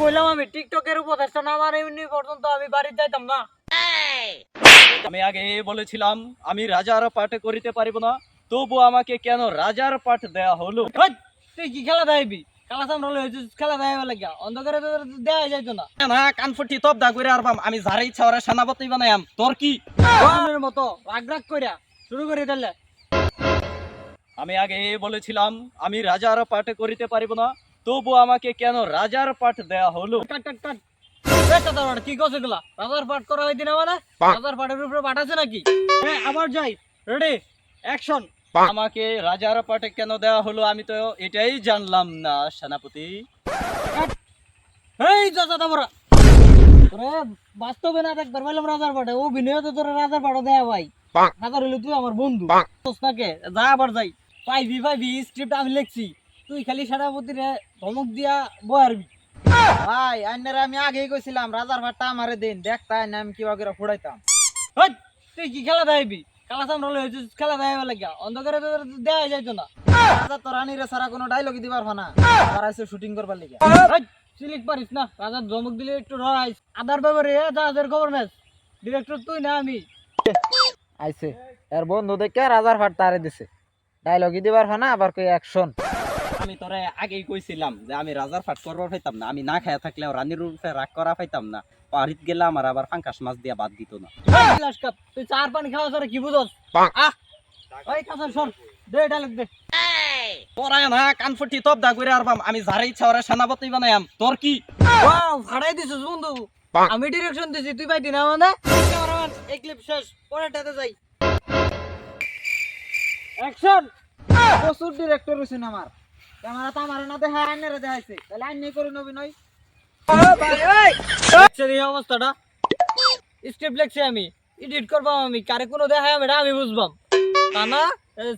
বললাম আমি টিকটকের উপদেশটা না মানে এমনি পর্যন্ত আমি বাড়ি যাইতাম না। আমি আগে বলেছিলাম আমি রাজার পাঠ করিতে পারিব না, তবু আমাকে কেন রাজার পাঠ দেয়া হলো? ওই, তুই কি খেলা দেখাইবি? খেলা সামনে হয়েছে, খেলা দেখাইবার লাগিয়া অন্ধকারে তো দেয়া যাইতো না। না কানফুটি তপ দা করে আরবাম, আমি যারা ইচ্ছা ওরা সেনাপতি বানাইম। তোর কি? বানরের মতো রাগ রাগ কইরা শুরু করে দিলে। আমি আগে বলেছিলাম আমি রাজার পাঠ করিতে পারিব না, তবু আমাকে কেন রাজার পাঠ দেয়া হলো? কাট কাট কাট। বেটা তোর কি কইছ এগুলা? রাজার পাঠ করা হইতি না মানে? রাজার পাঠের উপরে পাঠ আছে নাকি? হ্যাঁ আবার যাই। Ready action. আমাকে রাজার পাঠ কেন দেওয়া হলো আমি তো এটাই জানলাম না সেনাপতি। এই চাচা দাবরা তোরে বাস্তবে না একবার বললাম রাজার পাঠে অভিনয় তো তোর রাজার পাঠে দেয়া ভাই। রাজার হইলে তুই আমার বন্ধু তোসনাকে যা আবার যাই পাইবি স্ক্রিপ্ট আমি লিখছি, তুই খালি সেনাপতিরে ধমক দিয়া বয়ারবি। ভাই আইনারে আমি আগেই কইছিলাম রাজার ভাতটা আমারে দিন দেখতাই না আমি কিবা করে ফুড়াইতাম। ওই, তুই কি খেলা দেখাইবি? খেলা সামনে হয়েছে, খেলা দেখাইবার লাগিয়া অন্ধকারে তো দেয়া যাইতো না। রাজা তো রানীরে সারা কোনো ডায়লগই দিবার না, পারাইছে শুটিং করবার লাগি। সিলেক্ট পারিস না, রাজার ধমক দিলে একটু রহাইস। আদার ব্যাপারে জাহাজের খবর নেস, ডিরেক্টর তুই না আমি। আইছে এর বন্ধু দেখে রাজার ভাত তারে দিছে, ডায়লগই দিবার না, আবার কই অ্যাকশন। আমি তোরে আগেই কইছিলাম যে আমি রাজার পাঠ করবার পাইতাম না, আমি না খায়া থাকলেও রানীর রূপে রাগ করা পাইতাম না। পারিত গেলে আমার আবার ফাঙ্কাস মাছ দিয়া বাদ দিত না। বিলাস কাপ, তুই চার পানি খাওয়া ছাড়া কি বুঝস? আহ ওই কাঁচার সর দে, ডায়লগ দে। তোরাই না কানফুটি তপ দা করে আরবাম, আমি যারা ইচ্ছা ওরা সেনাপতি বানাইম। তোর কি? ওয়াও ফাড়াই দিছিস বন্ধু। আমি ডিরেকশন দিছি, তুই পাইতি না মানে? ক্যামেরাম্যান এই ক্লিপ শেষ, পরেরটাতে যাই। অ্যাকশন। প্রচুর ডিরেক্টর হইছেন আমার, ক্যামেরা তো আমারে না দেখা আইনারে দেখাইছে, তাহলে আইনাই করুন অভিনয়। দেখছেন এই অবস্থাটা? স্ক্রিপ্ট লিখছি আমি, এডিট করবাম আমি, কারে কোনো দেখায় আমি আমি বুঝবাম। তা না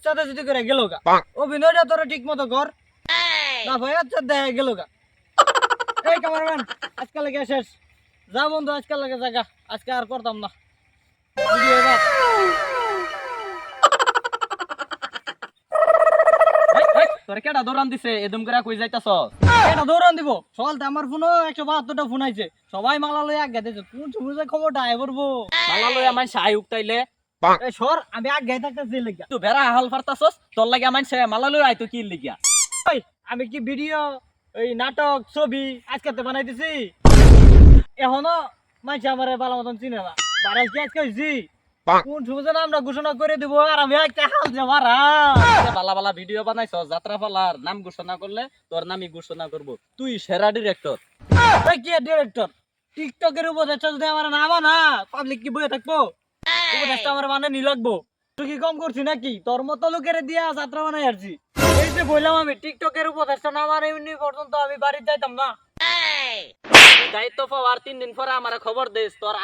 চাঁদাচুতি করে গেল গা। অভিনয়টা তোরা ঠিক মতো কর না ভাই, আচ্ছা দেখা গেল গা। এই ক্যামেরাম্যান আজকাল লাগে শেষ, যা বন্ধু আজকাল লাগে জায়গা, আজকে আর করতাম না ভিডিও এবার। তোরে কেডা দৌড়ান দিছে এদম করে কই যাইতাছ? এটা দৌড়ান দিব সকালতে আমার ফোনও 172টা ফোন আইছে, সবাই মালা লই আগে দিয়েছে। কোন সময় খবরটা আয় করবো মালা লই আমার সাই উকতাইলে এই সর, আমি আগে থাকতেছি লেগা। তুই বেড়া হাল ফারতাছস, তোর লাগি আমার সে মালা লই আইতো কি লিগিয়া? ওই, আমি কি ভিডিও এই নাটক ছবি আজকে বানাই দিছি, এখনো মাইছে আমার ভালো মতন চিনে না। বারাই কি আজকে হইছি, কোন সময় আমরা ঘোষণা করে দিব আর আমি একটা হাল যে মারা। বালা বালা ভিডিও বানাইছ, যাত্রা পালার নাম ঘোষণা করলে তোর নামই ঘোষণা করব। তুই সেরা ডিরেক্টর। ওই কি ডিরেক্টর? টিকটকের উপদেশটা যদি আমার না মানা, পাবলিক কি বয়ে থাকবো? উপদেশটা আমার মানে নি লাগবো। তুই কি কম করছি নাকি? তোর মতো লোকের দিয়া যাত্রা বানাই আসছি। এই যে বললাম আমি টিকটকের উপদেশটা না মানে এমনি পর্যন্ত আমি বাড়ি যাইতাম না। দায়িত্ব পাওয়ার 3 দিন পরে আমার খবর দিস, তোর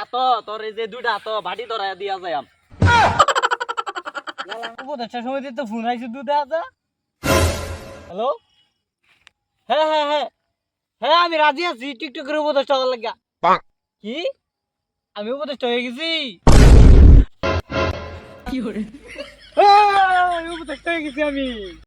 তোর এই যে দুইটা বাড়ি ধরায় দিয়া যায়। উপদেশটার সময় তো ফোন আইছে দুধে আছে। হ্যালো, হ্যাঁ হ্যাঁ হ্যাঁ হ্যাঁ আমি রাজি আছি টিকটকের উপদেশটা হওয়ার লাগা। কি আমি উপদেশটা হয়ে গেছি? কি উপদেশটা হয়ে গেছি আমি?